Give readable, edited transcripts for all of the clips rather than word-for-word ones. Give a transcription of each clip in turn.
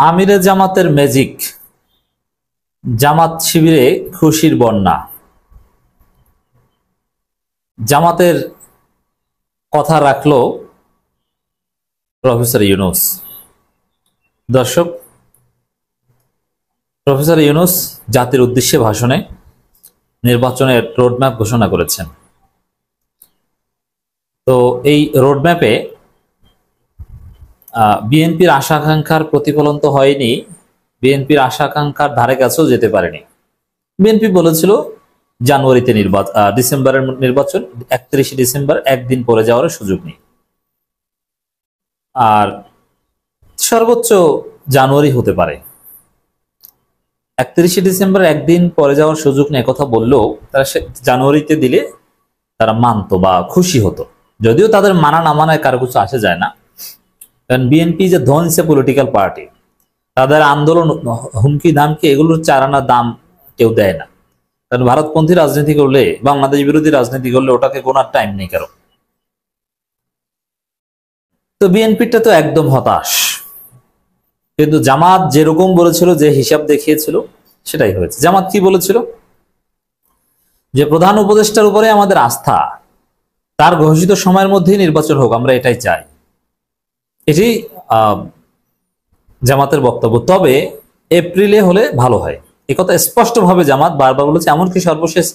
আমিরে জামাতের ম্যাজিক, জামাত শিবিরে খুশির বন্যা। জামাতের কথা রাখলো প্রফেসর ইউনূস। দর্শক, প্রফেসর ইউনূস জাতির উদ্দেশ্যে ভাষণে নির্বাচনের রোডম্যাপ ঘোষণা করেছেন। তো এই রোডম্যাপে বিএনপির আশা আকাঙ্ক্ষার প্রতিফলন তো হয়নি, বিএনপির আশা আকাঙ্ক্ষার ধারে কাছেও যেতে পারেনি। বিএনপি বলেছিল জানুয়ারিতে ডিসেম্বরের নির্বাচন, 31 ডিসেম্বর, একদিন পরে যাওয়ার সুযোগ নেই, আর সর্বোচ্চ জানুয়ারি হতে পারে। 31 ডিসেম্বর একদিন পরে যাওয়ার সুযোগ নেই কথা বললেও তারা জানুয়ারিতে দিলে তারা মানত বা খুশি হতো, যদিও তাদের মানা না মানায় কারো কিছু আসে যায় না। কারণ বিএনপি যে ধনসে পলিটিক্যাল পার্টি, তাদের আন্দোলন, হুমকি ধামকি এগুলোর চারানা দাম কেউ দেয় না। কারণ ভারতপন্থী রাজনীতি করলে, বাংলাদেশ বিরোধী রাজনীতি করলে ওটাকে গোনার টাইম নেই কারো। তো বিএনপিটা তো একদম হতাশ, কিন্তু জামাত যেরকম বলেছিল, যে হিসাব দেখিয়েছিল সেটাই হয়েছে। জামাত কি বলেছিল? যে প্রধান উপদেষ্টার উপরে আমাদের আস্থা, তার ঘোষিত সময়ের মধ্যেই নির্বাচন হোক, আমরা এটাই চাই। এটি জামাতের বক্তব্য। তবে এপ্রিলে হলে ভালো হয়, এ কথা স্পষ্টভাবে জামাত বারবার বলেছে। এমনকি সর্বশেষ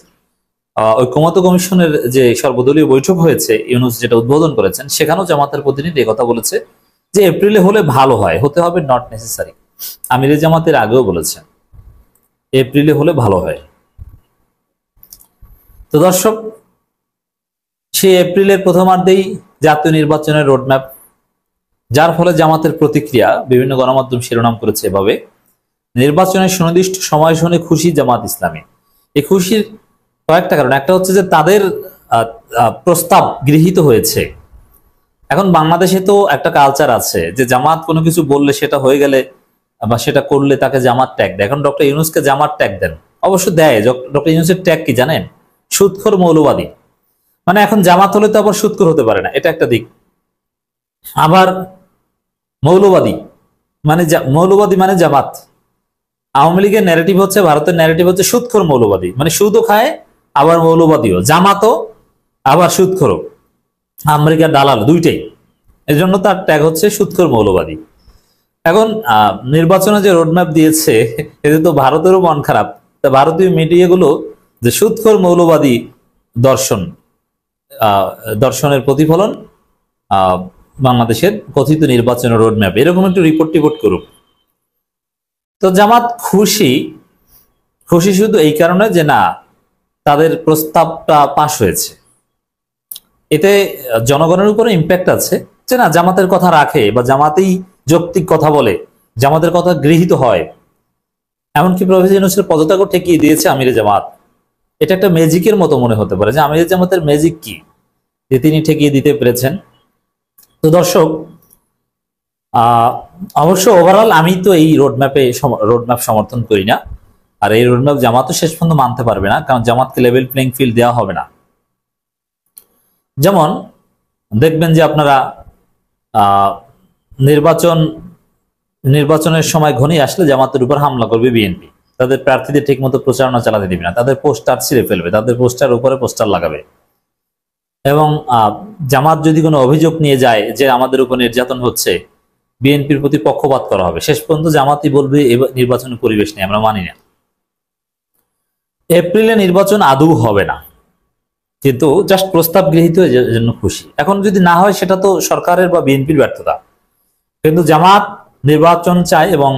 ঐক্যমত্য কমিশনের যে সর্বদলীয় বৈঠক হয়েছে, ইউনূস যেটা উদ্বোধন করেছেন, সেখানেও জামাতের প্রতিনিধি কথা বলেছে যে এপ্রিলে হলে ভালো হয়, হতে হবে নট নেসেসারি। আমিরে জামাতের আগেও বলেছেন এপ্রিলে হলে ভালো হয়। তো দর্শক, সে এপ্রিলের প্রথমার্ধেই জাতীয় নির্বাচনের রোডম্যাপ, যার ফলে জামাতের প্রতিক্রিয়া বিভিন্ন গণমাধ্যম শিরোনাম করেছে এভাবে: নির্বাচনের সুনির্দিষ্ট সময় শুনে খুশি জামাত ইসলামী। এই খুশির কয়েকটা কারণ। একটা হচ্ছে যে তাদের প্রস্তাব গৃহীত হয়েছে। এখন বাংলাদেশে তো একটা কালচার আছে যে জামাত কোনো কিছু বললে, সেটা হয়ে গেলে বা সেটা করলে তাকে জামাত ট্যাগ দেয়। এখন ডক্টর ইউনূসকে জামাত ট্যাগ দেন, অবশ্য দেয়। ডক্টর ইউনূসের ট্যাগ কি জানেন? সুদখোর মৌলবাদী। মানে এখন জামাত হলে তো আবার সুদখোর হতে পারে না, এটা একটা দিক। আবার মৌলবাদী মানে জামাত। আওয়ামী লীগের ন্যারেটিভ হচ্ছে, ভারতের ন্যারেটিভ হচ্ছে সুদখোর মৌলবাদী, মানে সুদও খায় আবার মৌলবাদীও, জামাতও আবার সুদখোরও, আমেরিকার দালাল, দুইটাই। এই জন্য তার ট্যাগ হচ্ছে সুদখোর মৌলবাদী। এখন নির্বাচনে যে রোডম্যাপ দিয়েছে, এতে তো ভারতেরও মন খারাপ। তা ভারতীয় মিডিয়াগুলো যে সুদখোর মৌলবাদী দর্শনের প্রতিফলন বাংলাদেশের কথিত নির্বাচনের রোডম্যাপ, এরকম একটু রিপোর্ট করুক। তো জামাত খুশি শুধু এই কারণে যে না, তাদের প্রস্তাবটা পাশ হয়েছে, এতে জনগণের উপরে ইম্প্যাক্ট আছে যে না, জামাতের কথা রাখে বা জামাতেই যৌক্তিক কথা বলে, জামাতের কথা গৃহীত হয়। এমনকি প্রফেসর ইউনূসের পদত্যাগও ঠেকিয়ে দিয়েছে আমিরে জামাত। এটা একটা ম্যাজিকের মতো মনে হতে পারে যে আমিরে জামাতের ম্যাজিক কি, যে তিনি ঠেকিয়ে দিতে পেরেছেন। তো দর্শক, অবশ্য ওভারঅল আমি তো এই রোডম্যাপ সমর্থন করি না। আর এই রোডম্যাপ জামাতও শেষ পর্যন্ত মানতে পারবে না, কারণ জামাতকে লেভেল প্লেইং ফিল্ড দেওয়া হবে না। যেমন দেখবেন যে আপনারা নির্বাচনের সময় ঘনিয়ে আসলে জামাতের উপর হামলা করবে বিএনপি। তাদের প্রার্থীদের ঠিক মতো প্রচারণা চালাতে দিবে না, তাদের পোস্টার ছিঁড়ে ফেলবে, তাদের পোস্টার উপরে পোস্টার লাগাবে। এবং জামাত যদি কোনো অভিযোগ নিয়ে যায় যে আমাদের উপর নির্যাতন হচ্ছে, বিএনপির প্রতি পক্ষপাত করা হবে। শেষ পর্যন্ত জামাতই বলবে নির্বাচনের পরিবেশ নেই, আমরা মানি না। এপ্রিলে নির্বাচন আদৌ হবে না, কিন্তু জাস্ট প্রস্তাব গৃহীত হয়ে জন্য খুশি। এখন যদি না হয় সেটা তো সরকারের বা বিএনপির ব্যর্থতা, কিন্তু জামাত নির্বাচন চায় এবং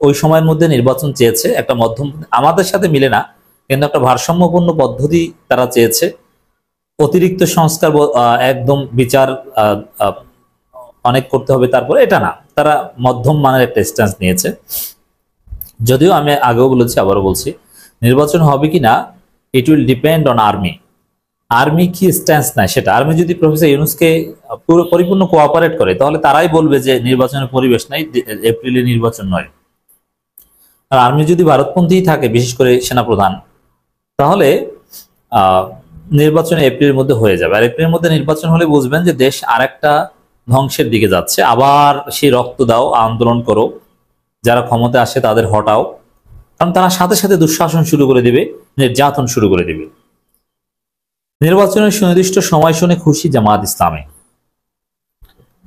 ওই সময়ের মধ্যে নির্বাচন চেয়েছে। একটা মধ্যম, আমাদের সাথে মিলে না, কিন্তু একটা ভারসাম্যপূর্ণ পদ্ধতি তারা চেয়েছে। অতিরিক্ত সংস্কার, একদম বিচার অনেক করতে হবে তারপরে, এটা না, তারা মধ্যম মানের একটা স্ট্যান্স নিয়েছে। যদিও আমি আগেও বলেছি, আবারও বলছি, নির্বাচন হবে কি না it will depend on army কি স্ট্যান্স নেয় সেটা। আর্মি যদি প্রফেসর ইউনূসকে পরিপূর্ণ কোঅপারেট করে, তাহলে তারাই বলবে যে নির্বাচনের পরিবেশ নাই, এপ্রিলে নির্বাচন নয়। আর আর্মি যদি ভারতপন্থী থাকে, বিশেষ করে সেনাপ্রধান, তাহলে নির্বাচন এপ্রিলের মধ্যে হয়ে যাবে। আর এপ্রিলের মধ্যে নির্বাচন হলে বুঝবেন যে দেশ আরেকটা ধ্বংসের দিকে যাচ্ছে। আবার সেই রক্ত দাও, আন্দোলন করো, যারা ক্ষমতা আসে তাদের হটাও, কারণ তারা সাথে সাথে দুঃশাসন শুরু করে দিবে, নির্যাতন শুরু করে দিবে। নির্বাচনের সুনির্দিষ্ট সময় শুনে খুশি জামায়াত ইসলামী।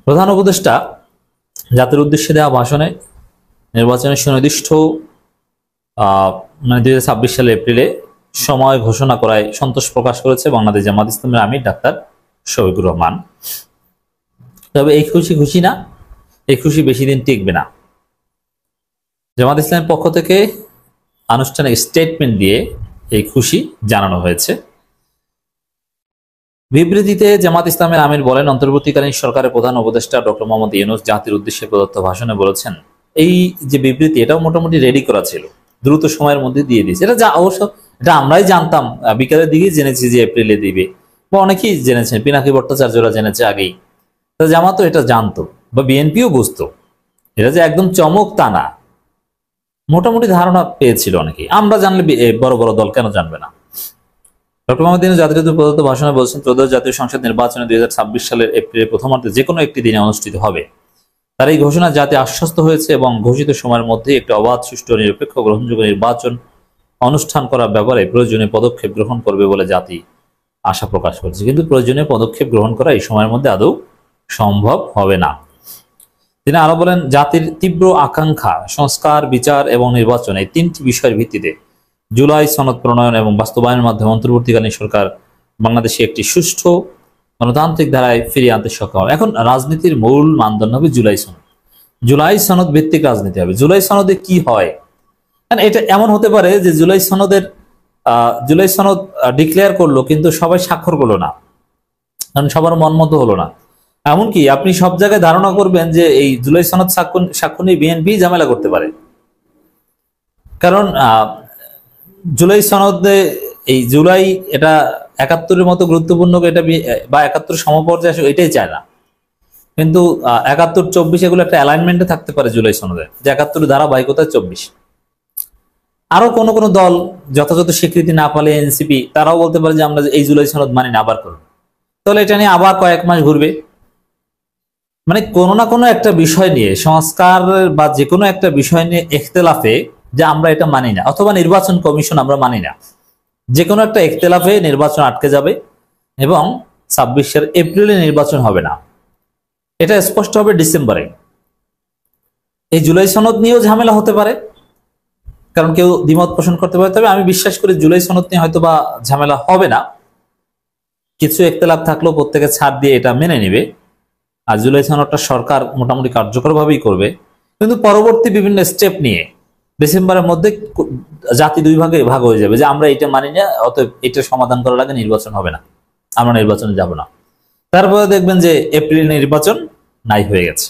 প্রধান উপদেষ্টা জাতির উদ্দেশ্যে দেওয়া ভাষণে নির্বাচনের সুনির্দিষ্ট মানে 2026 সালের এপ্রিলে সময় ঘোষণা করায় সন্তোষ প্রকাশ করেছে বাংলাদেশ জামায়াত ইসলামের আমির ডাক্তার শফিকুর রহমান। তবে এই খুশি খুশি না, এই খুশি বেশি দিন টিকবে না। জামায়াত ইসলামের পক্ষ থেকে আনুষ্ঠানিক স্টেটমেন্ট দিয়ে এই খুশি জানানো হয়েছে। বিবৃতিতে জামায়াত ইসলামের আমির বলেন, অন্তর্বর্তীকালীন সরকারের প্রধান উপদেষ্টা ডক্টর মোহাম্মদ ইউনূস জাতির উদ্দেশ্যে প্রদত্ত ভাষণে বলেছেন, এই যে বিবৃতি এটাও মোটামুটি রেডি করা ছিল, দ্রুত সময়ের মধ্যে দিয়ে দিয়েছে। এটা যা অবশ্য এটা আমরাই জানতাম, বিকালের দিকেই জেনেছি যে এপ্রিলে দিবে, বা অনেকেই জেনেছেন, পিনাকি ভট্টাচার্যরা জেনেছে আগেই। জামাতও এটা জানতো, বা বিএনপিও বুঝতো। এটা যে একদম চমক তা না, মোটামুটি ধারণা পেয়েছিল অনেকেই। আমরা জানলে বড় বড় দল কেন জানবে না? ডক্টর মোহাম্মদ ইউনূস জাতির উদ্দেশ্যে প্রদত্ত ভাষণে বলছেন, ত্রয়োদশ জাতীয় সংসদ নির্বাচনে 2026 সালের এপ্রিলের প্রথমার্ধে যে কোনো একটি দিনে অনুষ্ঠিত হবে। তার এই ঘোষণা জাতি আশ্বস্ত হয়েছে এবং ঘোষিত সময়ের মধ্যে একটি অবাধ, সুষ্ঠু, নিরপেক্ষ, গ্রহণযোগ্য নির্বাচন অনুষ্ঠান করার ব্যাপারে প্রয়োজনীয় পদক্ষেপ গ্রহণ করবে বলে জাতি আশা প্রকাশ করেছে। কিন্তু প্রয়োজনীয় পদক্ষেপ গ্রহণ করা এই সময়ের মধ্যে আদৌ সম্ভব হবে না। তিনি আরো বলেন, জাতির তীব্র আকাঙ্ক্ষা সংস্কার, বিচার এবং নির্বাচন এই তিনটি বিষয়ের ভিত্তিতে জুলাই সনদ প্রণয়ন এবং বাস্তবায়নের মাধ্যমে অন্তর্বর্তীকালীন সরকার বাংলাদেশে একটি সুষ্ঠু গণতান্ত্রিক ধারায় ফিরিয়ে আনতে সক্ষম হবে। এখন রাজনীতির মূল মানদণ্ড হবে জুলাই সনদ। জুলাই সনদ ভিত্তিক রাজনীতি হবে। জুলাই সনদে কি হয়, এটা এমন হতে পারে যে জুলাই সনদ ডিক্লেয়ার করলো, কিন্তু সবাই স্বাক্ষর করলো না, কারণ সবার মন মতো হলো না। এমনকি আপনি সব জায়গায় ধারণা করবেন যে এই জুলাই সনদ স্বাক্ষর নিয়ে বিএনপি ঝামেলা করতে পারে, কারণ জুলাই সনদে এই জুলাই এটা 71-এর মতো গুরুত্বপূর্ণ, এটা বা 71 সমপর্যায়ে আসে এটাই চায় না। কিন্তু 71, 24 এগুলো একটা অ্যালাইনমেন্টে থাকতে পারে জুলাই সনদে, যে 71 ধারাবাহিকতায় 24। আরো কোন কোন দল যথাযথ স্বীকৃতি না পালে এনসিপি তারাও বলতে পারে যে আমরা এই জুলাই সনদ মানি না, আবার করুন। তাহলে এটা নিয়ে আবার কয়েক মাস ঘুরবে। মানে কোনো না কোনো একটা বিষয় নিয়ে, সংস্কার বা যে কোনো একটা বিষয় নিয়ে ইখতিলাফে যে আমরা এটা মানি না, অথবা নির্বাচন কমিশন আমরা মানি না, যে কোনো একটা ইখতিলাফে নির্বাচন আটকে যাবে এবং 26 এপ্রিলে নির্বাচন হবে না। এটা স্পষ্ট হবে ডিসেম্বরে। এই জুলাই সনদ নিয়েও ঝামেলা হতে পারে, কারণ কেউ দ্বিমত পোষণ করতে পারে। তবে আমি বিশ্বাস করি জুলাই সনদ নিয়ে হয়তো বা ঝামেলা হবে না, কিছু ইখতিলাফ থাকলেও প্রত্যেকে ছাড় দিয়ে এটা মেনে নেবে। আর জুলাই সনদটা সরকার মোটামুটি কার্যকরভাবেই করবে। কিন্তু পরবর্তী বিভিন্ন স্টেপ নিয়ে ডিসেম্বরের মধ্যে জাতি দুই ভাগে ভাগ হয়ে যাবে, যে আমরা এটা মানি না, অতএব এটা সমাধান করার আগে নির্বাচন হবে না, আমরা নির্বাচনে যাব না। তারপরে দেখবেন যে এপ্রিল নির্বাচন নাই হয়ে গেছে।